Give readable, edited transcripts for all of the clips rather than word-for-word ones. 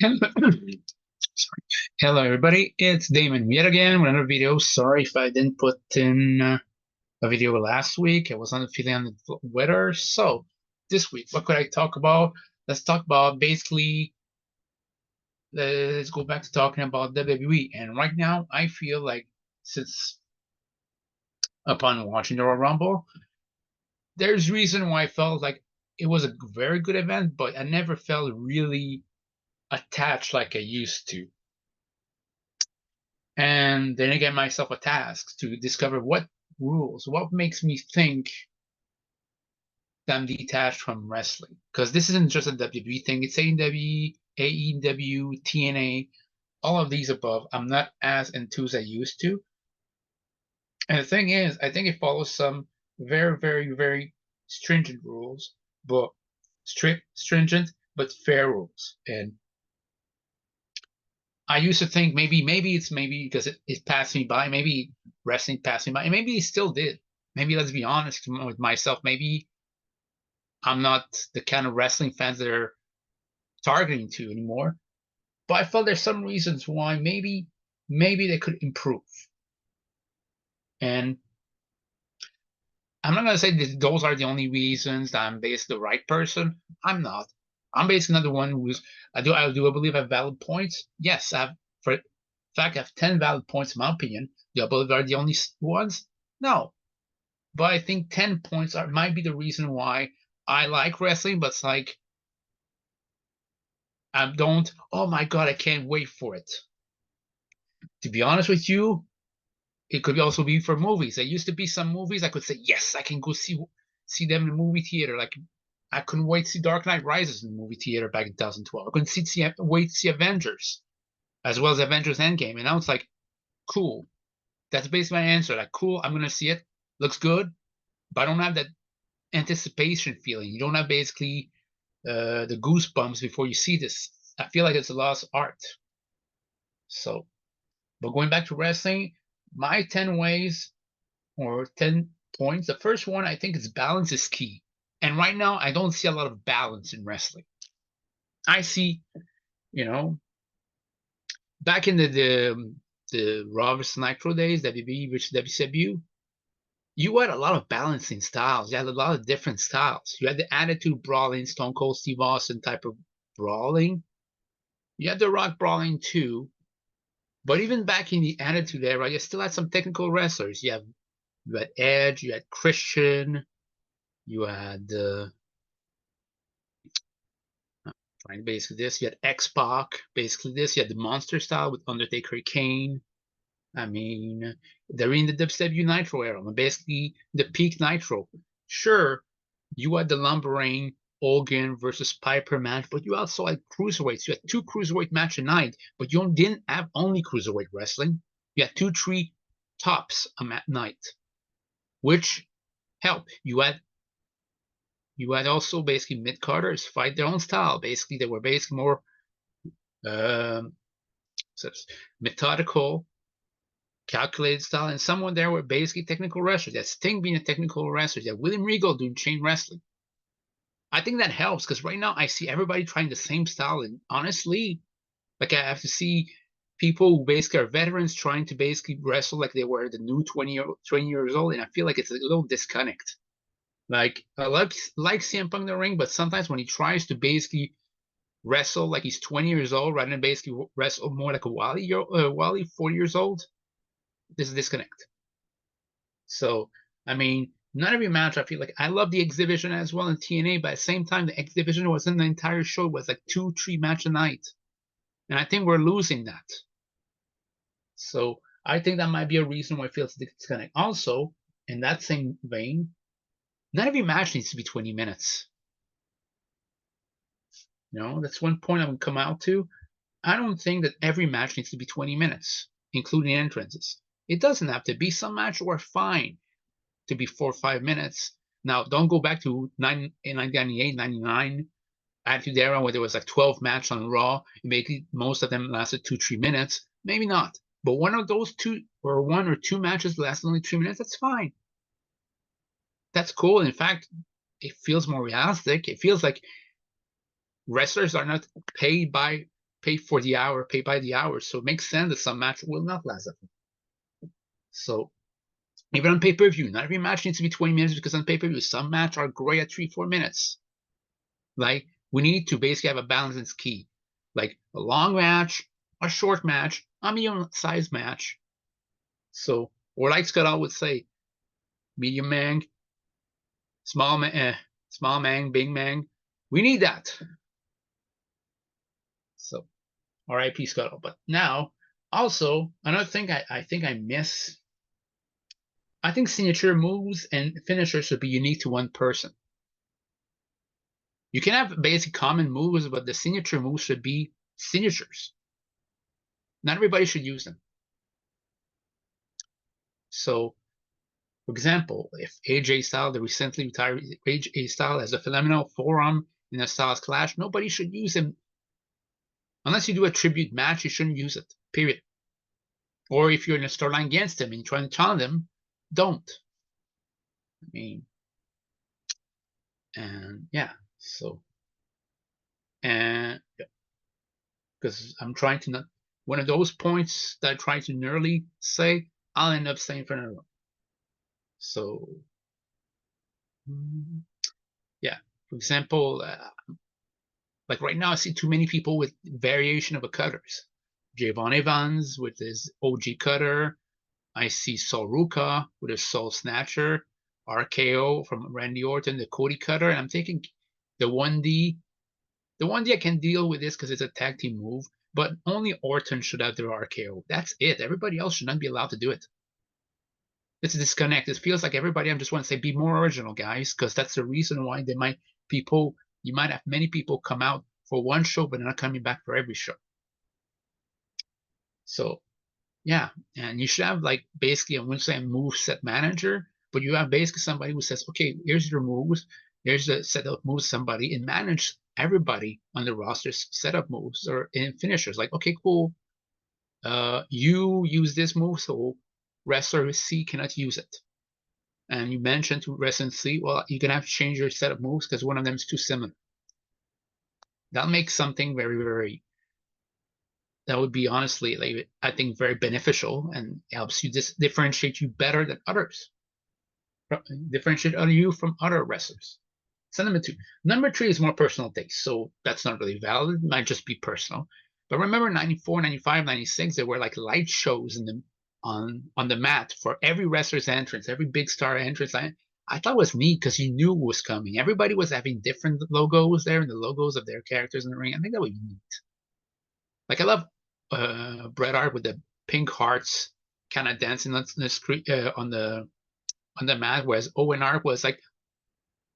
Sorry. Hello, everybody. It's Damon yet again with another video. Sorry if I didn't put in a video last week. I was not feeling under the weather. So this week, what could I talk about? Let's talk about basically. Let's go back to talking about WWE. And right now, I feel like since upon watching the Royal Rumble, there's reason why I felt like it was a very good event, but I never felt really attached like I used to. And then I gave myself a task to discover what rules, what makes me think that I'm detached from wrestling. Because this isn't just a WWE thing, it's AEW, AEW, TNA, all of these above. I'm not as enthused as I used to. And the thing is, I think it follows some very, very, very stringent rules, but strict, stringent, but fair rules. And I used to think maybe it's maybe because it passed me by. Maybe wrestling passed me by, and maybe it still did. Maybe let's be honest with myself. Maybe I'm not the kind of wrestling fans that are targeting to anymore. But I felt there's some reasons why maybe they could improve. And I'm not gonna say that those are the only reasons that I'm basically the right person. I'm not. I'm basically not the one who's. I believe I have valid points. Yes, I have. For fact, I have 10 valid points in my opinion. Do I believe are the only ones? No. But I think 10 points might be the reason why I like wrestling, but it's like I don't, oh my God, I can't wait for it. To be honest with you, it could also be for movies. There used to be some movies I could say, yes, I can go see them in the movie theater. Like I couldn't wait to see Dark Knight Rises in the movie theater back in 2012. I couldn't wait to see Avengers as well as Avengers Endgame. And now it's like, cool. That's basically my answer. Like, cool, I'm gonna see it. Looks good, but I don't have that anticipation feeling. You don't have basically the goosebumps before you see this. I feel like it's a lost art. So, but going back to wrestling, my 10 ways or 10 points, the first one I think is balance is key. And right now, I don't see a lot of balance in wrestling. I see, you know, back in the Raw vs. Nitro days, WWE versus WCW, you had a lot of balancing styles. You had a lot of different styles. You had the Attitude Brawling, Stone Cold Steve Austin type of brawling. You had the Rock Brawling too. But even back in the Attitude Era, you still had some technical wrestlers. You had Edge, you had Christian, you had basically this, you had X-Pac, basically this, you had the Monster style with Undertaker Kane. I mean, they're in the WCW Nitro era, basically the peak Nitro. Sure, you had the lumbering Hogan versus Piper match, but you also had cruiserweights. You had two cruiserweight match a night, but you didn't have only cruiserweight wrestling. You had 2, 3 tops a night, which helped. You had also basically mid-carders fight their own style. Basically, they were basically more um, methodical, calculated style, and someone there were basically technical wrestlers. That Sting being a technical wrestler, that William Regal doing chain wrestling. I think that helps because right now I see everybody trying the same style, and honestly, like I have to see people who basically are veterans trying to basically wrestle like they were the new 20 years old, and I feel like it's a little disconnect. Like I like CM Punk in the ring, but sometimes when he tries to basically wrestle like he's 20 years old rather than basically wrestle more like a Wally 40 years old, there's a disconnect. So, I mean, not every match I feel like I love the X Division as well in TNA, but at the same time, the X Division wasn't the entire show, it was like 2, 3 match a night. And I think we're losing that. So I think that might be a reason why it feels disconnect. Also, in that same vein, not every match needs to be 20 minutes. That's one point I would come out to. I don't think that every match needs to be 20 minutes, including entrances. It doesn't have to be. Some matches are fine to be 4 or 5 minutes. Now, don't go back to 1998, 99 Attitude Era where there was like 12 matches on Raw. Maybe most of them lasted 2, 3 minutes. Maybe not. But one of those 1 or 2 matches lasted only 3 minutes. That's fine. That's cool. In fact, it feels more realistic. It feels like wrestlers are not paid by pay for the hour, pay by the hour. So it makes sense that some match will not last that long. So even on pay-per-view, not every match needs to be 20 minutes because on pay-per-view, some match are great at 3-4 minutes. Like we need to basically have a balance is key. Like a long match, a short match, a medium-sized match. So, or like Scott would say, medium man, small man, big man. We need that. So, R.I.P. Scuttle. But now, also another thing I think I miss. I think signature moves and finishers should be unique to one person. You can have basic common moves, but the signature moves should be signatures. Not everybody should use them. So, for example, if AJ Styles, the recently retired AJ Styles, has a phenomenal forearm in a Styles Clash, nobody should use him. Unless you do a tribute match, you shouldn't use it, period. Or if you're in a storyline against him and you're trying to challenge him, don't. I mean, and yeah, so, and because I'm trying to not, one of those points that I try to nearly say, I'll end up saying for another one. So, yeah, for example, like right now, I see too many people with variation of a cutters. Javon Evans with his OG cutter. I see Sol Ruka with his Soul Snatcher. RKO from Randy Orton, the Cody cutter. And I'm thinking the 1D. The 1D I can deal with this because it's a tag team move, but only Orton should have their RKO. That's it. Everybody else should not be allowed to do it. It's a disconnect. It feels like everybody, I just want to say, be more original, guys, because that's the reason why you might have many people come out for one show, but they're not coming back for every show. So, yeah, and you should have like basically, I wouldn't say a move set manager, but you have basically somebody who says, okay, here's your moves, here's the set of moves, somebody, and manage everybody on the roster's setup moves or in finishers. Like, okay, cool. You use this move, so wrestler C cannot use it. And you mentioned to wrestler C, well, you're gonna have to change your set of moves because one of them is too similar. That'll make something very, very, that would be honestly, like, I think very beneficial and helps you differentiate you better than others. Differentiate you from other wrestlers. So number 2. Number 3 is more personal taste, so that's not really valid. It might just be personal. But remember 94, 95, 96, there were like light shows on the mat for every wrestler's entrance, every big star entrance. I thought it was neat because you knew it was coming. Everybody was having different logos there and the logos of their characters in the ring. I think that was neat. Like I love Bret Hart with the pink hearts kind of dancing on the screen on the mat, whereas Owen Hart was like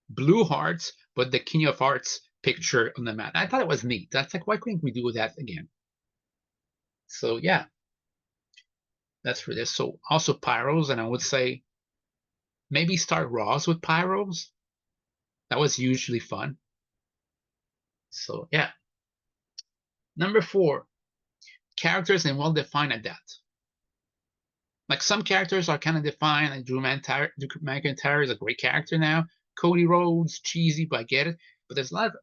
blue hearts, but the King of Hearts picture on the mat. I thought it was neat. That's like, why couldn't we do that again? So yeah, that's for this. So also pyros, and I would say maybe start Raws with pyros. That was usually fun. So yeah. Number 4, characters and well-defined at that. Like some characters are kind of defined. Like Drew McIntyre is a great character now. Cody Rhodes, cheesy, but I get it. But there's a lot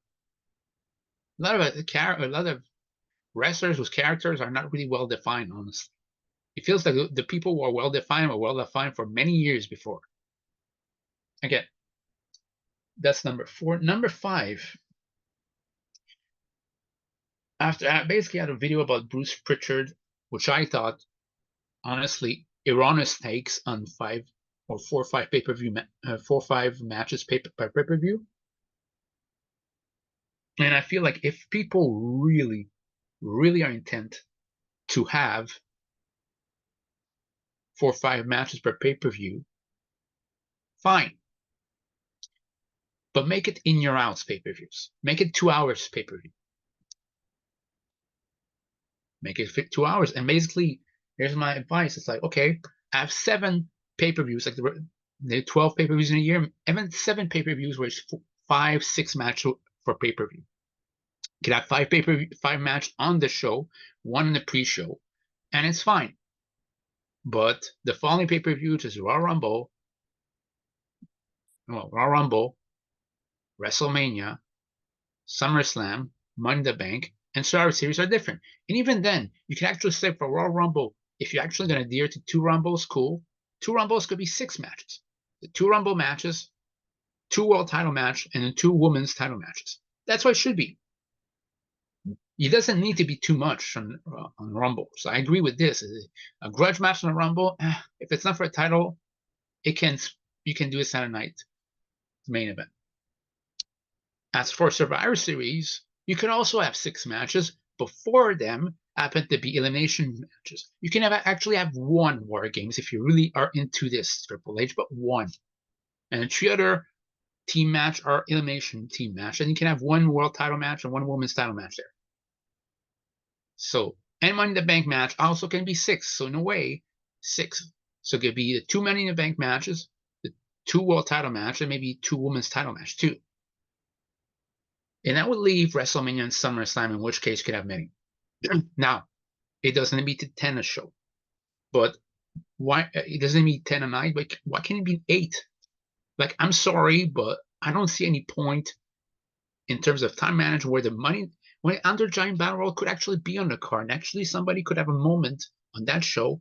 of wrestlers whose characters are not really well defined, honestly. It feels like the people who are well defined were well defined for many years before. Again, that's number 4. Number 5. After I basically had a video about Bruce Pritchard, which I thought, honestly, erroneous takes on 5 or 4 or 5 pay-per-view, 4 or 5 matches per pay-per-view. And I feel like if people really, really are intent to have 4 or 5 matches per pay-per-view, fine. But make it in your house pay-per-views. Make it 2 hours pay-per-view. Make it fit 2 hours. And basically, here's my advice. It's like, okay, I have 7 pay-per-views, like the 12 pay-per-views in a year, even 7 pay-per-views where it's 5, 6 matches for pay-per-view. You can have 5 pay-per-view, 5 match on the show, 1 in the pre-show, and it's fine. But the following pay-per-views is Raw Rumble, WrestleMania, SummerSlam, Money in the Bank, and Survivor Series are different. And even then, you can actually say for Royal Rumble, if you're actually going to adhere to 2 Rumbles, cool. 2 Rumbles could be 6 matches. The 2 Rumble matches, 2 world title match, and then 2 women's title matches. That's what it should be. It doesn't need to be too much on Rumble. So I agree with this. A grudge match on a Rumble, if it's not for a title, you can do a Saturday night main event. As for Survivor Series, you can also have 6 matches. Before them happen to be elimination matches. You can actually have 1 War Games if you really are into this Triple H, but 1. And 3 other team match or elimination team match. And you can have 1 world title match and 1 women's title match there. So, and Money in the Bank match also can be 6. So in a way, 6. So it could be the 2 Money in the Bank matches, the 2 world title match, and maybe 2 women's title match too. And that would leave WrestleMania and SummerSlam, in which case you could have many. Now, it doesn't need to 10 a show, but why it doesn't need 10 a night? But why can't it be 8? Like, I'm sorry, but I don't see any point in terms of time management where the money, when Under Giant Battle Royal could actually be on the card, and actually somebody could have a moment on that show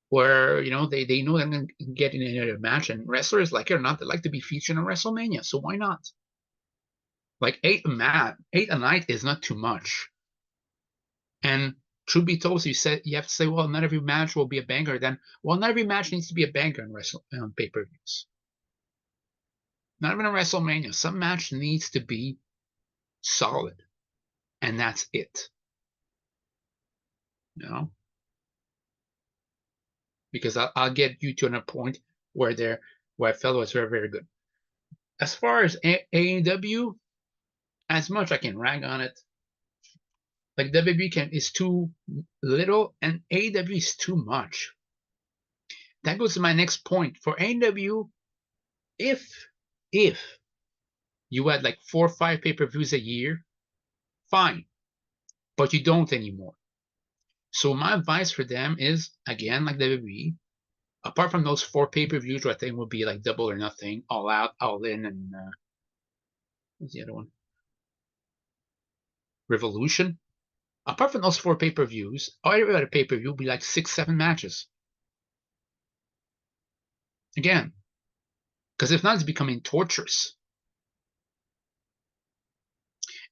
where they know they're going to get in another match, and wrestlers like it or not, they like to be featured on WrestleMania, so why not? Like 8 a night is not too much. And truth be told, you have to say, well, not every match will be a banger. Then, well, not every match needs to be a banger on pay-per-views. Not even a WrestleMania. Some match needs to be solid, and that's it. Because I'll get you to another point where I felt it was very, very good. As far as AEW, as much I can rag on it. Like WWE is too little, and AEW is too much. That goes to my next point. For AEW, if you had like 4 or 5 pay-per-views a year, fine. But you don't anymore. So my advice for them is, again, like WWE, apart from those 4 pay-per-views, which I think would be like Double or Nothing, All Out, All In, and what's the other one? Revolution. Apart from those 4 pay-per-views, every other pay-per-view would be like 6, 7 matches. Again, because if not, it's becoming torturous.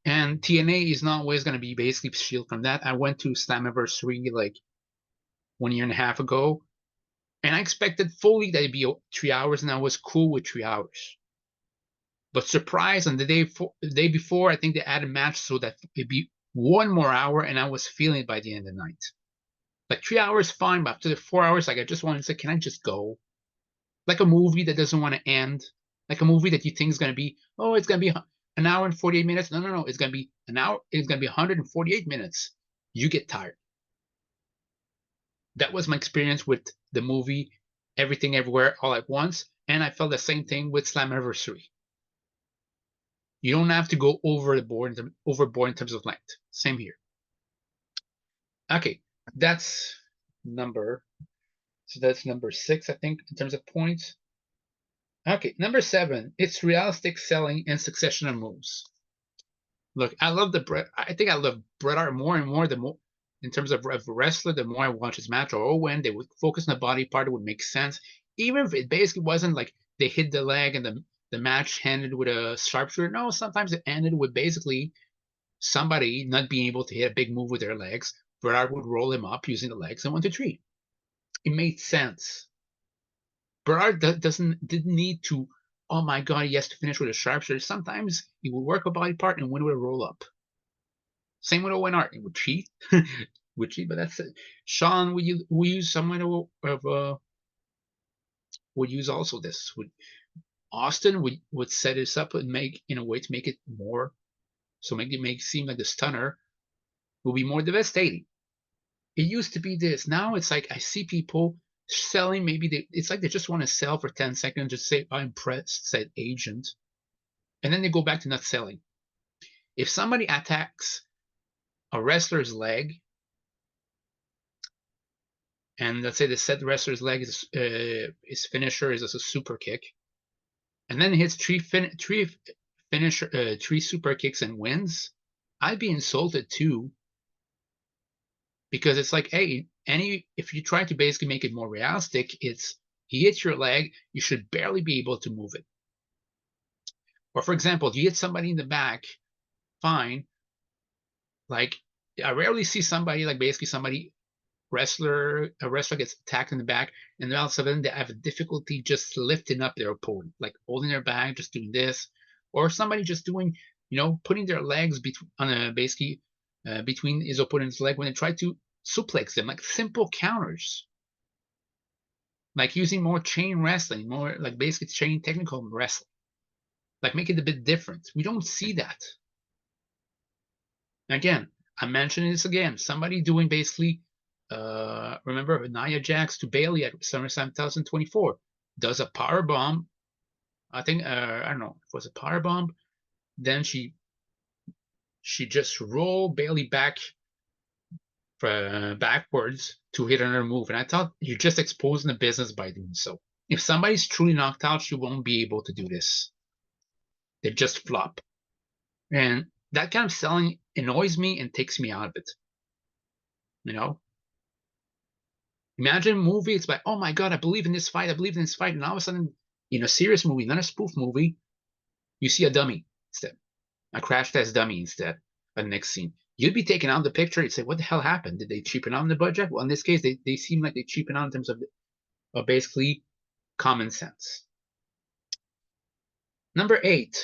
And TNA is not always going to be basically shielded from that. I went to Slammiversary like 1.5 years ago, and I expected fully that it'd be 3 hours, and I was cool with 3 hours. But surprise, on the day before, I think they added a match so that it'd be 1 more hour, and I was feeling it by the end of the night. Like 3 hours, fine, but after the 4 hours, like I just wanted to say, can I just go? Like a movie that doesn't want to end. Like a movie that you think is going to be, oh, it's going to be an hour and 48 minutes. No. It's going to be an hour. It's going to be 148 minutes. You get tired. That was my experience with the movie Everything Everywhere All at Once. And I felt the same thing with Slammiversary. You don't have to go overboard in terms of length. Same here. Okay, that's number 6, I think, in terms of points. Okay, number 7, it's realistic selling and succession of moves. Look, I love I think I love Bret Hart more and more. The more, in terms of wrestler, the more I watch his match, or when they would focus on the body part, it would make sense. Even if it basically wasn't like they hit the leg and the match ended with a sharpshooter. No, sometimes it ended with basically somebody not being able to hit a big move with their legs. Bret Hart would roll him up using the legs and 1, 2, 3. It made sense. Bret Hart didn't need to, oh my God, he has to finish with a sharpshooter. Sometimes he would work a body part and win with a roll up. Same with Owen Hart. He would cheat. But that's it. Sean would use someone would use also this. Austin would set this up and make in a way to make it more, so make it seem like the stunner will be more devastating. It used to be this. Now it's like I see people selling. Maybe it's like they just want to sell for 10 seconds, just say I'm impressed, said agent, and then they go back to not selling. If somebody attacks a wrestler's leg, and let's say the said wrestler's leg his finisher is a super kick, and then hits 3 super kicks and wins, I'd be insulted too, because it's like, hey, if you try to basically make it more realistic, it's he hits your leg, you should barely be able to move it. Or for example, if you hit somebody in the back, fine. Like I rarely see somebody like basically somebody a wrestler gets attacked in the back, and then all of a sudden they have a difficulty just lifting up their opponent, like holding their back, just doing this, or somebody just doing, putting their legs between on a basically between his opponent's leg when they try to suplex them, like simple counters, like using more chain wrestling, more like basically chain technical wrestling, like make it a bit different. We don't see that. Again, I'm mentioning this again. Somebody doing basically, remember Nia Jax to Bailey at SummerSlam 2024 does a power bomb. I think I don't know if it was a power bomb. Then she just rolled Bailey back backwards to hit another move, and I thought you're just exposing the business by doing so. If somebody's truly knocked out, she won't be able to do this. They just flop, and that kind of selling annoys me and takes me out of it. You know, imagine a movie, it's like, oh my God, I believe in this fight, I believe in this fight. And all of a sudden, in a serious movie, not a spoof movie, you see a dummy instead, a crash test dummy instead of the next scene. You'd be taken out of the picture. You'd say, what the hell happened? Did they cheapen on the budget? Well, in this case, they seem like they cheapen on in terms of basically common sense. Number 8,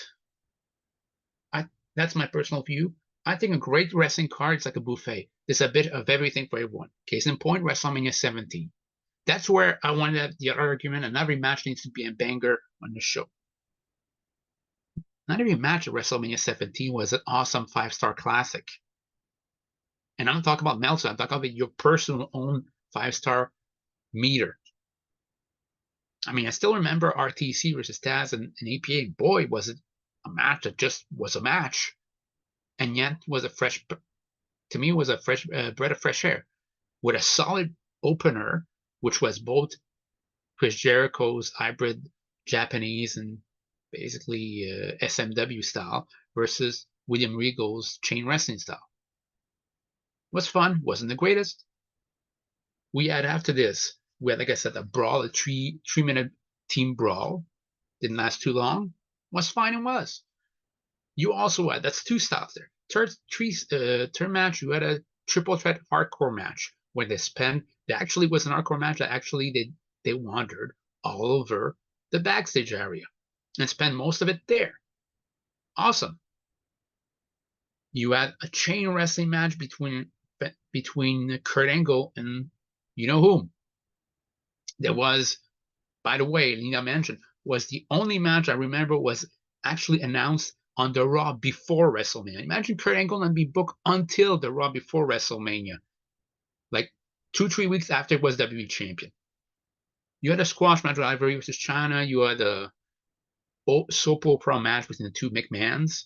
that's my personal view. I think a great wrestling card is like a buffet. There's a bit of everything for everyone. Case in point, WrestleMania 17. That's where I wanted the other argument, and every match needs to be a banger on the show. Not every match at WrestleMania 17 was an awesome 5-star classic. And I'm not talking about Meltzer, I'm talking about your personal own 5-star meter. I mean, I still remember RTC versus Taz and APA. Boy, was it a match that just was a match. And yet was a fresh, to me, was a fresh breath of fresh air. With a solid opener, which was both Chris Jericho's hybrid Japanese and basically SMW style versus William Regal's chain wrestling style. Was fun, wasn't the greatest. We had after this, we had, like I said, a brawl, a three-minute team brawl. Didn't last too long. Was fine and was. You also had, that's 2 styles there. Third match, you had a triple threat hardcore match where that actually was an hardcore match that actually they wandered all over the backstage area and spent most of it there. Awesome. You had a chain wrestling match between Kurt Angle and you know whom. There was, by the way, Lena mentioned, was the only match I remember was actually announced on the Raw before WrestleMania. Imagine Kurt Angle not be booked until the Raw before WrestleMania, like 2-3 weeks after it was WWE champion. You had a squash match with Ivory versus China. You had a soap opera match between the two McMahons.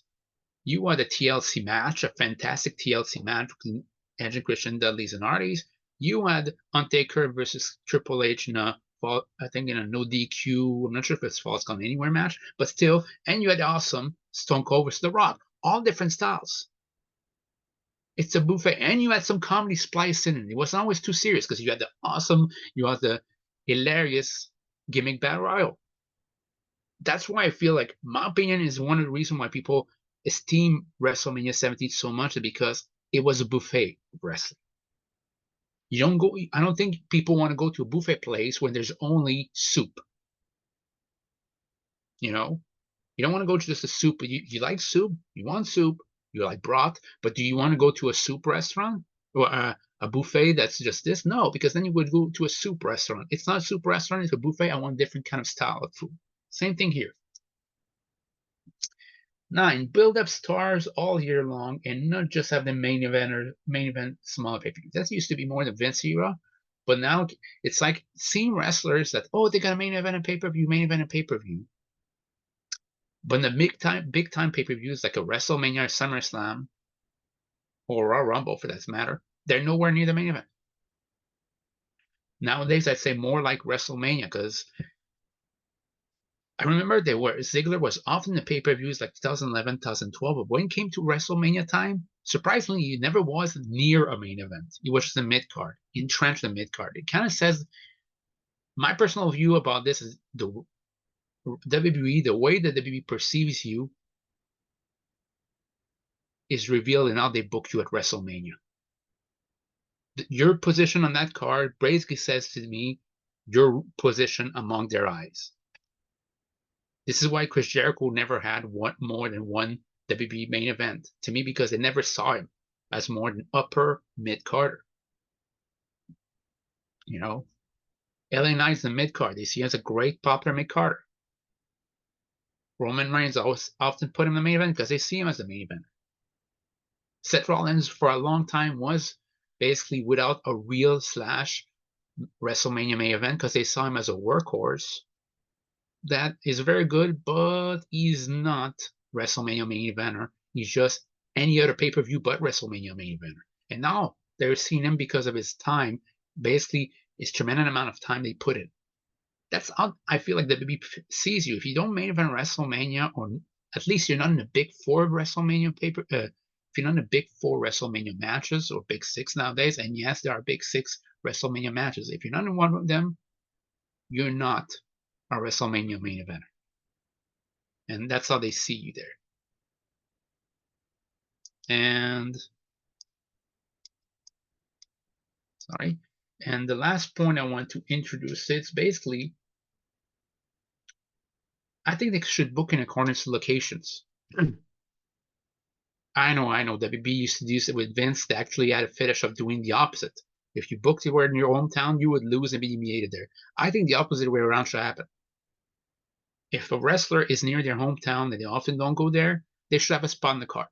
You had a TLC match, a fantastic TLC match between Edge and Christian, Dudley's and Hardys. You had Undertaker versus Triple H in a, I think, in a no DQ. I'm not sure if it's Falls Count Anywhere match, but still. And you had awesome Stone Cold versus The Rock. All different styles. It's a buffet, and you had some comedy spliced in. It wasn't always too serious because you had the hilarious gimmick battle royal. That's why I feel like, my opinion, is one of the reasons why people esteem WrestleMania 17 so much, because it was a buffet of wrestling. I don't think people want to go to a buffet place when there's only soup. You don't want to go to just a soup. You like soup, you want soup, you like broth, but do you want to go to a soup restaurant or a buffet that's just this? No, because then you would go to a soup restaurant. It's not a soup restaurant, it's a buffet. I want a different kind of style of food. Same thing here. 9, build up stars all year long and not just have the main event small pay-per-view. That used to be more the Vince era, but now it's like seeing wrestlers that, oh, they got a main event and pay-per-view. But the big time pay-per-views like a WrestleMania, SummerSlam, or Royal Rumble for that matter, they're nowhere near the main event. Nowadays, I'd say more like WrestleMania, because I remember Ziggler was often the pay-per-views like 2011, 2012, but when it came to WrestleMania time, Surprisingly, it never was near a main event. It was just a mid card, entrenched in mid card. It kind of says my personal view about this is the WWE, the way that WWE perceives you is revealed in how they book you at WrestleMania. Your position on that card basically says to me your position among their eyes. This is why Chris Jericho never had more than one WWE main event to me, because they never saw him as more than upper mid carder. You know, LA Knight's the mid card. They see him as a great popular mid carder. Roman Reigns always often put him in the main event because they see him as the main event. Seth Rollins for a long time was basically without a real / WrestleMania main event because they saw him as a workhorse. That is very good, but he's not WrestleMania main eventer. He's just any other pay-per-view but WrestleMania main eventer. And now they're seeing him because of his time, basically his tremendous amount of time they put in. That's how I feel like the WWE sees you. If you don't main event WrestleMania, or at least you're not in the big four WrestleMania if you're not in the big four WrestleMania matches or big six nowadays, and yes, there are big six WrestleMania matches. If you're not in one of them, you're not a WrestleMania main eventer. And that's how they see you there. And sorry. And the last point I want to introduce, it's basically, I think they should book in accordance to locations. I know. WB used to do it with Vince. They actually had a fetish of doing the opposite. If you booked it where in your hometown, you would lose and be humiliated there. I think the opposite way around should happen. If a wrestler is near their hometown and they often don't go there, they should have a spot in the card.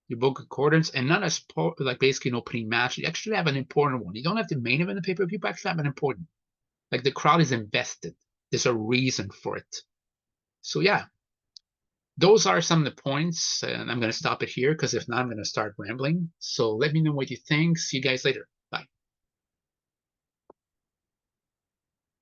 You book accordance and not a like basically an opening match. You actually have an important one. You don't have the main event the pay-per-view, but actually have an important. Like the crowd is invested. There's a reason for it. So yeah, those are some of the points, and I'm going to stop it here because if not, I'm going to start rambling. So let me know what you think. See you guys later.